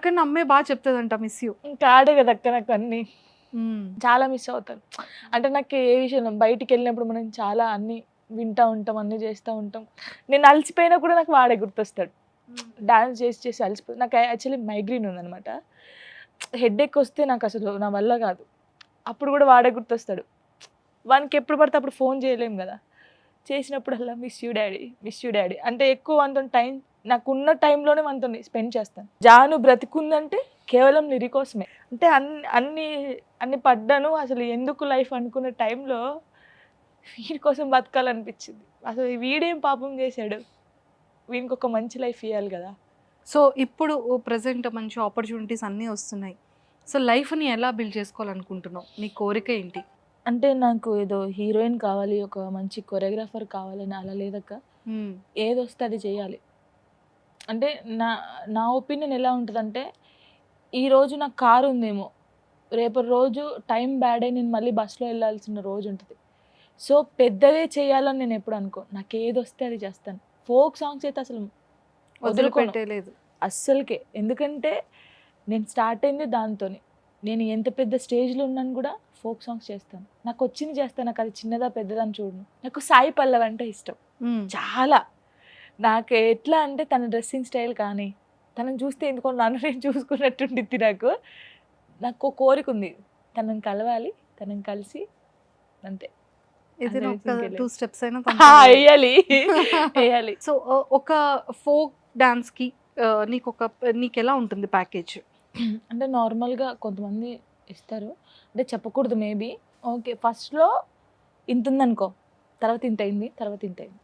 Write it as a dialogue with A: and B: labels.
A: పక్కన అమ్మాయి బాగా చెప్తుందంట మిస్ యూ.
B: ఇంకా ఆడే కదా అక్క నాకు అన్ని చాలా మిస్ అవుతాను. అంటే నాకు ఏ విషయంలో బయటికి వెళ్ళినప్పుడు మనం చాలా అన్ని వింటూ ఉంటాం, అన్ని చేస్తూ ఉంటాం. నేను అలసిపోయినా కూడా నాకు వాడే గుర్తొస్తాడు. డాన్స్ చేసి చేసి అలసిపోయి నాకు యాక్చువల్లీ మైగ్రేన్ ఉందనమాట. హెడేక్ వస్తే నాకు అసలు నా వల్ల కాదు. అప్పుడు కూడా వాడే గుర్తొస్తాడు. వానికి ఎప్పుడు పడితే అప్పుడు ఫోన్ చేయలేము కదా. చేసినప్పుడల్లా miss you daddy, miss you daddy అంటే ఎక్కువ మనతో టైం నాకున్న టైంలోనే మనతో స్పెండ్ చేస్తాను. జాను బ్రతికుందంటే కేవలం నిరి కోసమే. అంటే అన్ని అన్ని పడ్డాను. అసలు ఎందుకు లైఫ్ అనుకున్న టైంలో వీడి కోసం బతకాలనిపించింది. అసలు వీడేం పాపం చేశాడు, వీనికి ఒక మంచి లైఫ్ ఇవ్వాలి కదా.
A: సో ఇప్పుడు ప్రెసెంట్ మంచి ఆపర్చునిటీస్ అన్నీ వస్తున్నాయి. సో లైఫ్ని ఎలా బిల్డ్ చేసుకోవాలనుకుంటున్నావు? నీ కోరిక ఏంటి?
B: అంటే నాకు ఏదో హీరోయిన్ కావాలి, ఒక మంచి కొరియోగ్రాఫర్ కావాలని అలా లేదక్క. ఏదొస్తే అది చేయాలి. అంటే నా నా ఒపీనియన్ ఎలా ఉంటుందంటే, ఈరోజు నాకు కారు ఉందేమో, రేపటి రోజు టైం బ్యాడ్ అయ్యి నేను మళ్ళీ బస్సులో వెళ్ళాల్సిన రోజు ఉంటుంది. సో పెద్దవే చేయాలని నేను ఎప్పుడు అనుకోను. నాకు ఏది వస్తే అది చేస్తాను. ఫోక్ సాంగ్స్ అయితే అసలు వదులుకోను
A: వదిలిపెట్టేలేదు.
B: అస్సలకే. ఎందుకంటే నేను స్టార్ట్ అయింది దాంతోనే. నేను ఎంత పెద్ద స్టేజ్లో ఉన్నాను కూడా ఫోక్ సాంగ్స్ చేస్తాను. నాకు వచ్చింది చేస్తాను. నాకు అది చిన్నదా పెద్దదా అని చూడను. నాకు సాయి పల్లవి అంటే ఇష్టం చాలా. నాకు ఎట్లా అంటే తన డ్రెస్సింగ్ స్టైల్ కానీ, తనని చూస్తే ఎందుకో నన్ను నేను చూసుకున్నట్టుండిద్ది నాకు. నాకు ఒక కోరిక ఉంది, తనని కలవాలి, తనని కలిసి అంతే.
A: ఏదైనా ఒక 2 స్టెప్స్ అయినా
B: వేయాలి వేయాలి.
A: సో ఒక ఫోక్ డాన్స్కి నీకెలా ఉంటుంది ప్యాకేజ్?
B: అంటే నార్మల్గా కొంతమంది ఇస్తారు, అంటే చెప్పకూడదు మేబీ. ఓకే ఫస్ట్లో ఇంత ఉందనుకో, తర్వాత ఇంత అయింది, తర్వాత ఇంత అయింది.